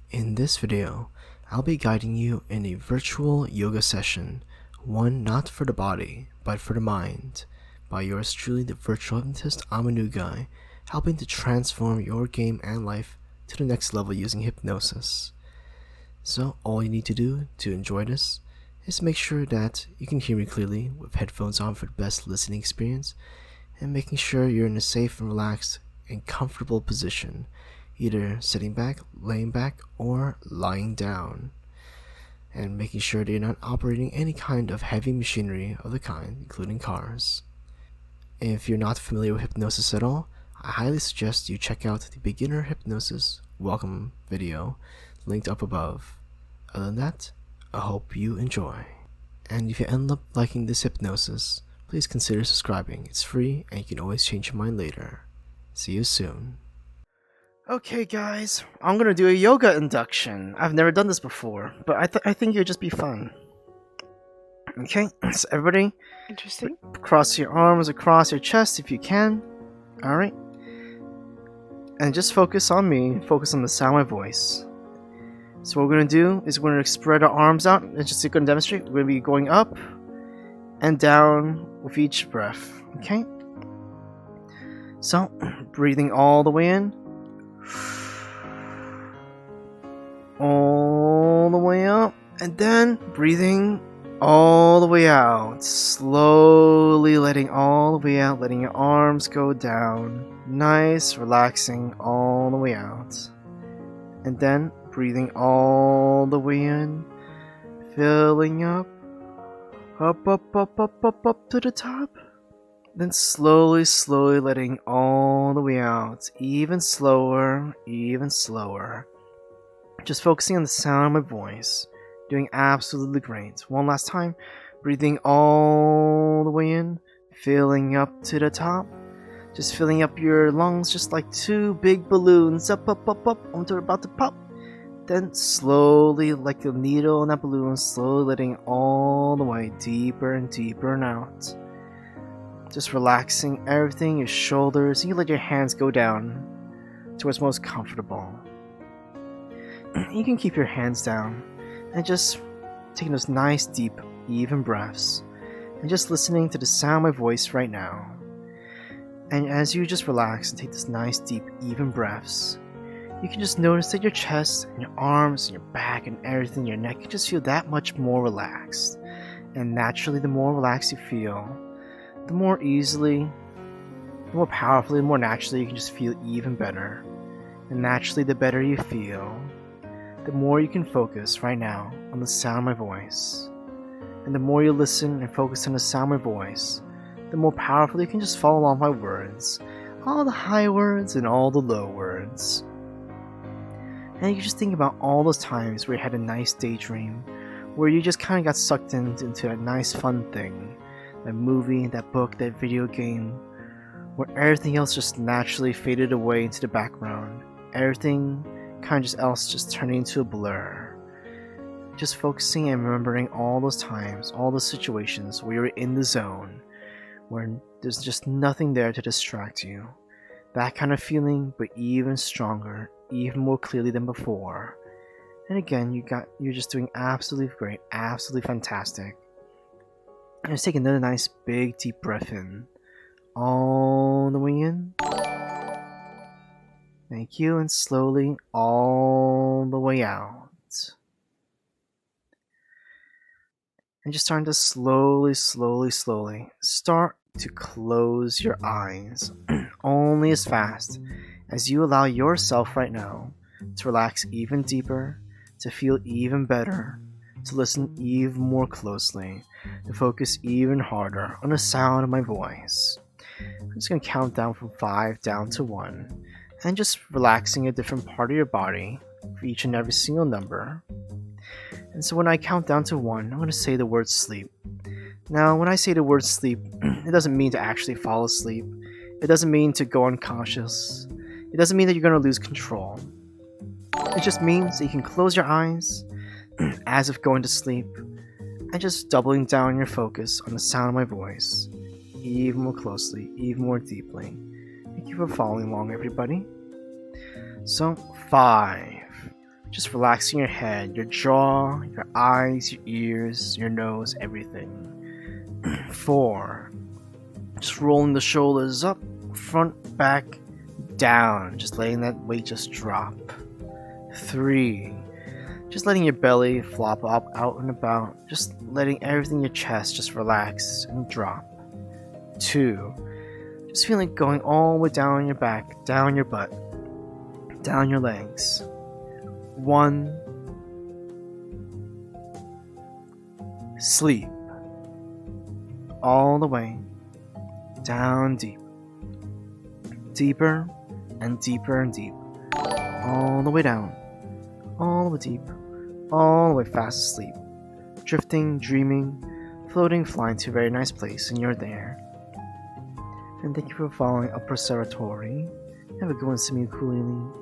In this video, I'll be guiding you in a virtual yoga session, one not for the body, but for the mind, by yours truly, the virtual hypnotist. I'm a new guy, helping to transform your game and life to the next level using hypnosis. So all you need to do to enjoy this is make sure that you can hear me clearly with headphones on for the best listening experience, and making sure you're in a safe and relaxed and comfortable position, either sitting back, laying back, or lying down, and making sure that you're not operating any kind of heavy machinery of the kind, including cars. If you're not familiar with hypnosis at all, I highly suggest you check out the beginner hypnosis welcome video linked up above. Other than that, I hope you enjoy. And if you end up liking this hypnosis, please consider subscribing. It's free and you can always change your mind later. See you soon. Okay guys, I'm gonna do a yoga induction. I've never done this before, but I think it would just be fun. Okay, so everybody, Interesting. cross your arms across your chest if you can. Alright. And just focus on me, focus on the sound of my voice. So what we're gonna do is we're gonna spread our arms out. It's just gonna demonstrate. We're gonna be going up and down with each breath. Okay? So, breathing all the way in. All the way up, and then breathing all the way out, slowly letting all the way out, letting your arms go down, nice, relaxing all the way out, and then breathing all the way in, filling up to the top, then slowly letting all the way out, even slower, just focusing on the sound of my voice. Doing absolutely great. One last time. Breathing all the way in. Filling up to the top. Just filling up your lungs just like two big balloons. Up, until about to pop. Then slowly, like a needle in that balloon, slowly letting all the way deeper and deeper and out. Just relaxing everything, your shoulders. You can let your hands go down to what's most comfortable. You can keep your hands down and just taking those nice, deep, even breaths and just listening to the sound of my voice right now. And as you just relax and take this nice, deep, even breaths, you can just notice that your chest and your arms and your back and everything, your neck, you just feel that much more relaxed. And naturally, the more relaxed you feel, the more easily, the more powerfully, the more naturally you can just feel even better. And naturally, the better you feel, the more you can focus right now on the sound of my voice. And the more you listen and focus on the sound of my voice, the more powerfully you can just follow along my words, all the high words and all the low words. And you can just think about all those times where you had a nice daydream, where you just kind of got sucked into a nice fun thing, that movie, that book, that video game, where everything else just naturally faded away into the background. Everything kind of just turning into a blur. Just focusing and remembering all those times, all those situations where you're in the zone, where there's just nothing there to distract you. That kind of feeling, but even stronger, even more clearly than before. And again, you're just doing absolutely great, absolutely fantastic. And just take another nice big deep breath in. All the way in. Thank you, and slowly all the way out. And just starting to slowly start to close your eyes. Only as fast as you allow yourself right now to relax even deeper, to feel even better, to listen even more closely, to focus even harder on the sound of my voice. I'm just going to count down from 5 down to 1. And just relaxing a different part of your body for each and every single number. And so when I count down to 1, I'm going to say the word sleep. Now, when I say the word sleep, it doesn't mean to actually fall asleep. It doesn't mean to go unconscious. It doesn't mean that you're going to lose control. It just means that you can close your eyes as if going to sleep, and just doubling down your focus on the sound of my voice, even more closely, even more deeply. Thank you for following along, everybody. So, 5, Just relaxing your head, your jaw, your eyes, your ears, your nose, everything. 4. Just rolling the shoulders up, front, back, down. Just letting that weight just drop. 3. Just letting your belly flop up, out and about. Just letting everything in your chest just relax and drop. 2. Just feeling it going all the way down your back, down your butt, down your legs. 1. Sleep. All the way down deep. Deeper and deeper and deep. All the way down. All the way deep. All the way fast asleep. Drifting, dreaming, floating, flying to a very nice place, and you're there. And thank you for following Upper Seratory. Have a good one, Simi Ukulele.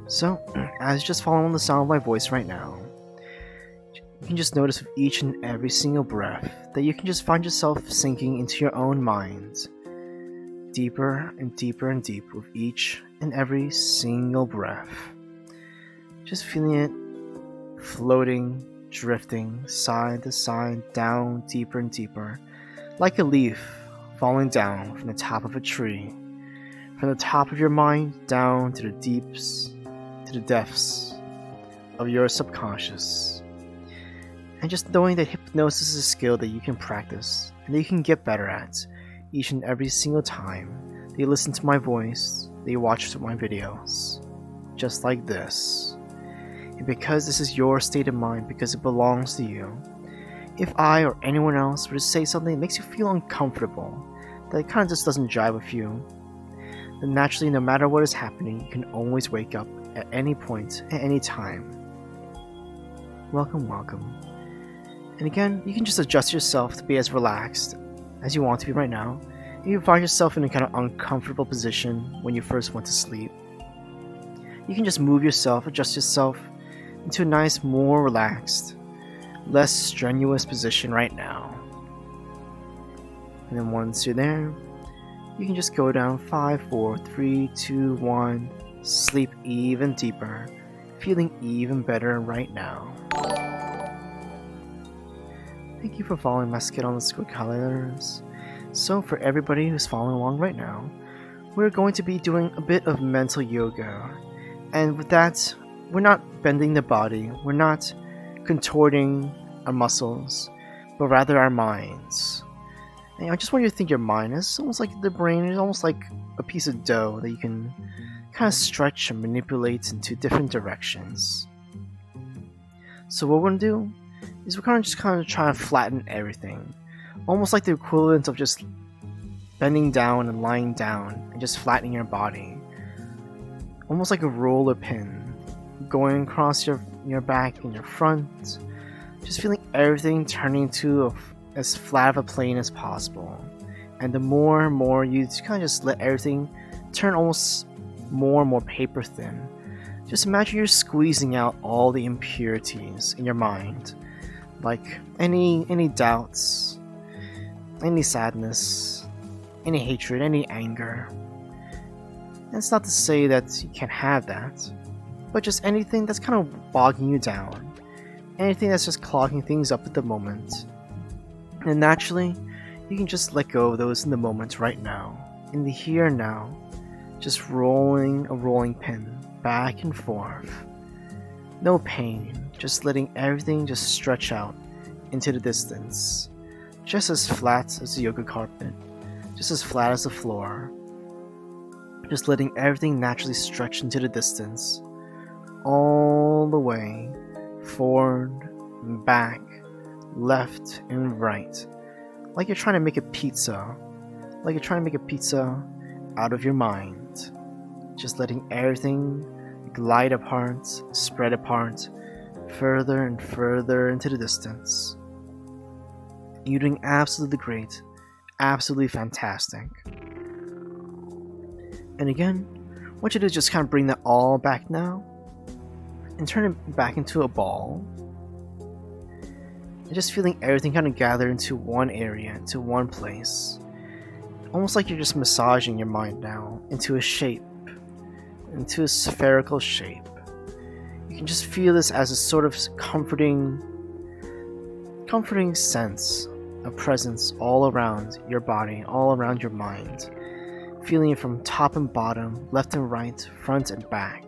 So, as you just following the sound of my voice right now, you can just notice with each and every single breath that you can just find yourself sinking into your own mind. Deeper and deeper and deep with each and every single breath. Just feeling it floating, drifting, side to side, down, deeper and deeper, like a leaf falling down from the top of a tree, from the top of your mind down to the deeps, to the depths of your subconscious. And just knowing that hypnosis is a skill that you can practice and that you can get better at each and every single time that you listen to my voice, that you watch my videos, just like this. And because this is your state of mind, because it belongs to you, if I or anyone else were to say something that makes you feel uncomfortable, that it kind of just doesn't jive with you, then naturally, no matter what is happening, you can always wake up at any point, at any time. Welcome, welcome. And again, you can just adjust yourself to be as relaxed as you want to be right now. If you find yourself in a kind of uncomfortable position when you first went to sleep, you can just move yourself, adjust yourself into a nice, more relaxed, less strenuous position right now. And then once you're there, you can just go down 5, 4, 3, 2, 1, sleep even deeper, feeling even better right now. Thank you for following my Skid on the Squid calendars. So for everybody who's following along right now, we're going to be doing a bit of mental yoga. And with that, we're not bending the body, we're not contorting our muscles, but rather our minds. And I just want you to think your mind is almost like the brain is almost like a piece of dough that you can kind of stretch and manipulate into different directions. So what we're going to do is we're kind of trying to flatten everything. Almost like the equivalent of just bending down and lying down and just flattening your body. Almost like a roller pin going across your back and your front. Just feeling everything turning to as flat of a plane as possible. And the more and more you kind of just let everything turn almost more and more paper thin. Just imagine you're squeezing out all the impurities in your mind. Like any doubts, any sadness, any hatred, any anger. And it's not to say that you can't have that, but just anything that's kind of bogging you down. Anything that's just clogging things up at the moment. And naturally, you can just let go of those in the moment right now. In the here and now. Just rolling a rolling pin back and forth. No pain. Just letting everything just stretch out into the distance. Just as flat as the yoga carpet. Just as flat as the floor. Just letting everything naturally stretch into the distance. All the way. Forward, back, left, and right. Like you're trying to make a pizza. Like you're trying to make a pizza out of your mind. Just letting everything glide apart, spread apart, further and further into the distance. You're doing absolutely great. Absolutely fantastic. And again, what you do is just kind of bring that all back now. And turn it back into a ball. And just feeling everything kind of gather into one area, into one place. Almost like you're just massaging your mind now into a shape. Into a spherical shape. You You can just feel this as a sort of comforting sense of presence all around your body, all around your mind. Feeling it from top and bottom, left and right, front and back.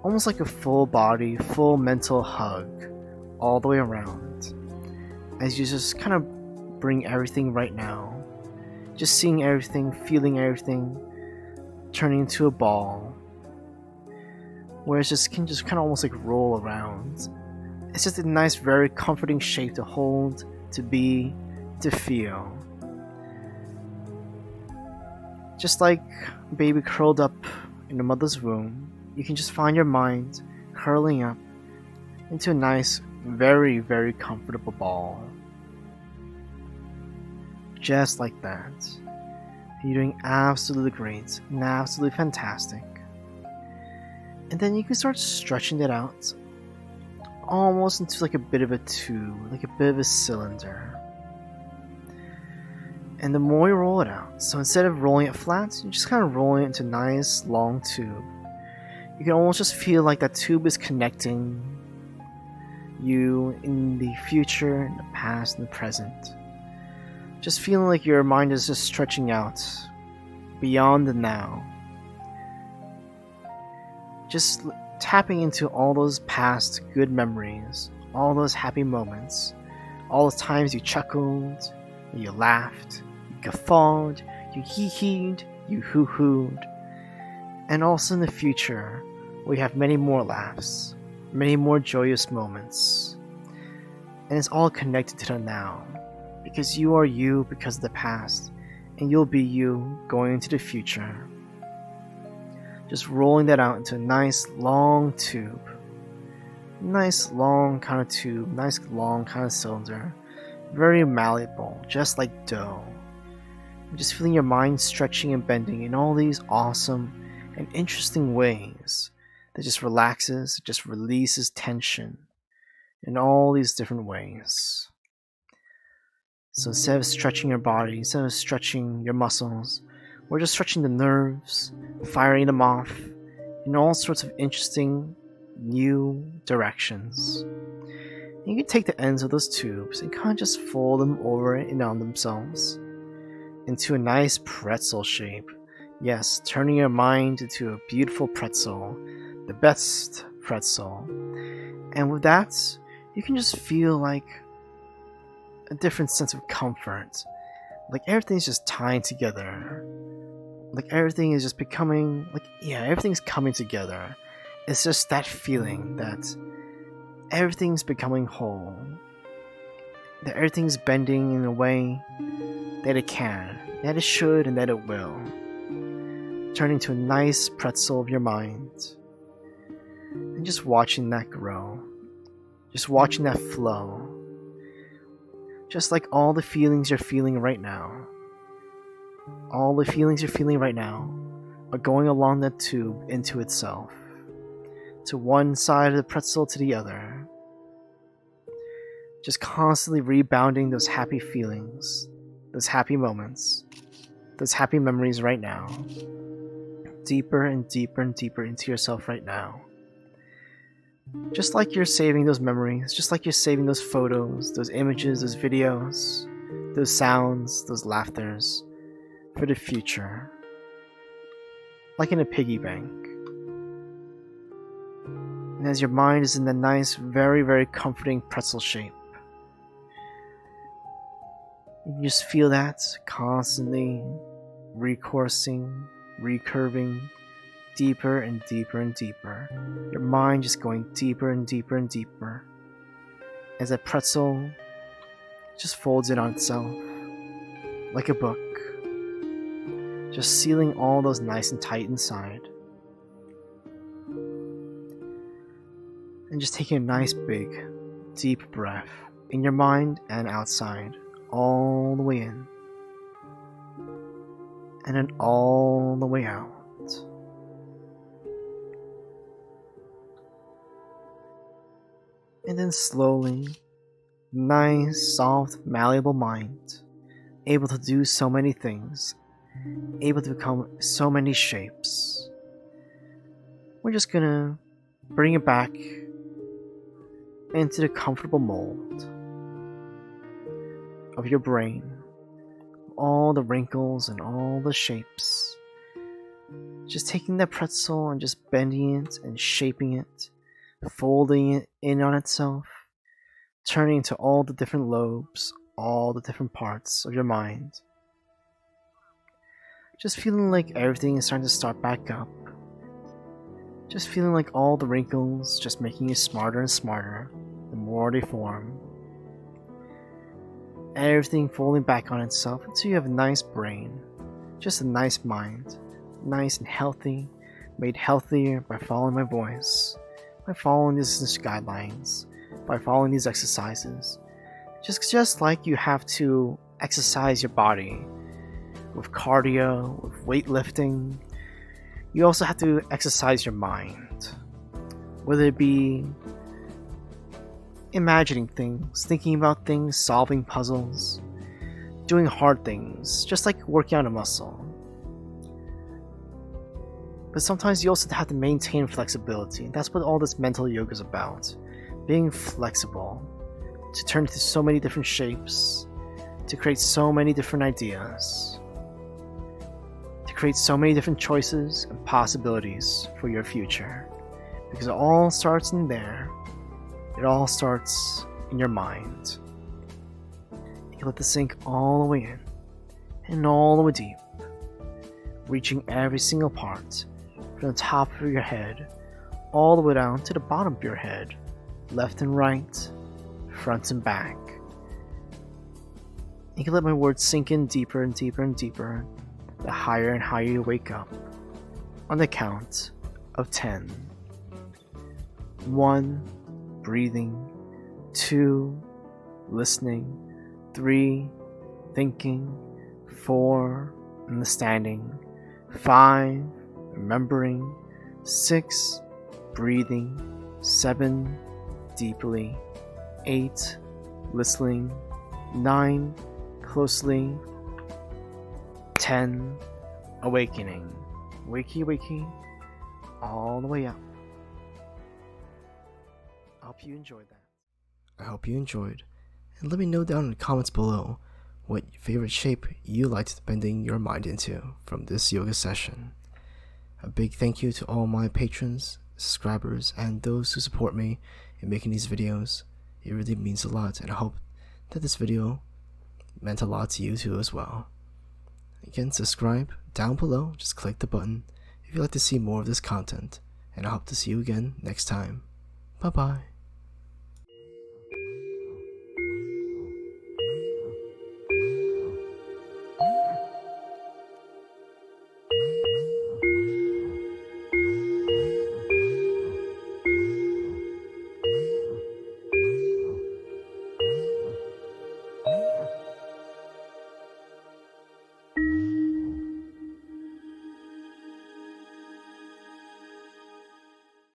Almost like a full body, full mental hug all the way around. As you just kind of bring everything right now. Just seeing everything, feeling everything, turning into a ball. Where it just can just kind of almost like roll around. It's just a nice, very comforting shape to hold, to be, to feel. Just like a baby curled up in a mother's womb, you can just find your mind curling up into a nice, very, very comfortable ball. Just like that. You're doing absolutely great and absolutely fantastic. And then you can start stretching it out almost into like a bit of a tube, like a bit of a cylinder. And the more you roll it out, so instead of rolling it flat, you're just kind of rolling it into a nice long tube. You can almost just feel like that tube is connecting you in the future, in the past, and the present. Just feeling like your mind is just stretching out beyond the now. Just tapping into all those past good memories, all those happy moments, all the times you chuckled, you laughed, you guffawed, you hee-heed, you hoo-hooed. And also in the future, we have many more laughs, many more joyous moments. And it's all connected to the now, because you are you because of the past, and you'll be you going into the future. Just rolling that out into a nice long tube. Nice long kind of tube, nice long kind of cylinder. Very malleable, just like dough. Just feeling your mind stretching and bending in all these awesome and interesting ways that just relaxes, just releases tension in all these different ways. So instead of stretching your body, instead of stretching your muscles, we're just stretching the nerves, firing them off in all sorts of interesting new directions. And you can take the ends of those tubes and kind of just fold them over and on themselves into a nice pretzel shape. Yes, turning your mind into a beautiful pretzel, the best pretzel. And with that, you can just feel like a different sense of comfort. Like everything's just tying together. Like everything is just becoming, everything's coming together. It's just that feeling that everything's becoming whole. That everything's bending in a way that it can, that it should, and that it will. Turning to a nice pretzel of your mind. And just watching that grow. Just watching that flow. Just like all the feelings you're feeling right now. All the feelings you're feeling right now are going along that tube into itself. To one side of the pretzel to the other. Just constantly rebounding those happy feelings, those happy moments, those happy memories right now. Deeper and deeper and deeper into yourself right now. Just like you're saving those memories, just like you're saving those photos, those images, those videos, those sounds, those laughters for the future. Like in a piggy bank. And as your mind is in the nice, very, very comforting pretzel shape, you just feel that constantly recoursing, recurving, deeper and deeper and deeper. Your mind just going deeper and deeper and deeper. As that pretzel just folds in on itself, like a book. Just sealing all those nice and tight inside. And just taking a nice big, deep breath in your mind and outside, all the way in. And then all the way out. And then slowly, nice, soft, malleable mind, able to do so many things, able to become so many shapes. We're just gonna bring it back into the comfortable mold of your brain, all the wrinkles and all the shapes. Just taking that pretzel and just bending it and shaping it, folding it in on itself, turning into all the different lobes, all the different parts of your mind. Just feeling like everything is starting to start back up. Just feeling like all the wrinkles just making you smarter and smarter the more they form. Everything folding back on itself until you have a nice brain, just a nice mind, nice and healthy, made healthier by following my voice, by following these guidelines, by following these exercises. Just like you have to exercise your body with cardio, with weightlifting, you also have to exercise your mind. Whether it be imagining things, thinking about things, solving puzzles, doing hard things, just like working out a muscle. But sometimes you also have to maintain flexibility. That's what all this mental yoga is about. Being flexible, to turn into so many different shapes, to create so many different ideas, to create so many different choices and possibilities for your future. Because it all starts in there. It all starts in your mind. You let this sink all the way in and all the way deep, reaching every single part from the top of your head all the way down to the bottom of your head, left and right, front and back. You can let my words sink in deeper and deeper and deeper, the higher and higher you wake up, on the count of 10. 1, breathing. 2, listening. 3, thinking. 4, understanding. 5, remembering. 6, breathing. 7, deeply. 8, listening. 9, closely. 10, awakening. Wakey, wakey, all the way up. I hope you enjoyed that. I hope you enjoyed. And let me know down in the comments below what favorite shape you liked bending your mind into from this yoga session. A big thank you to all my patrons, subscribers, and those who support me in making these videos. It really means a lot, and I hope that this video meant a lot to you too as well. Again, subscribe down below, just click the button if you'd like to see more of this content, and I hope to see you again next time. Bye bye.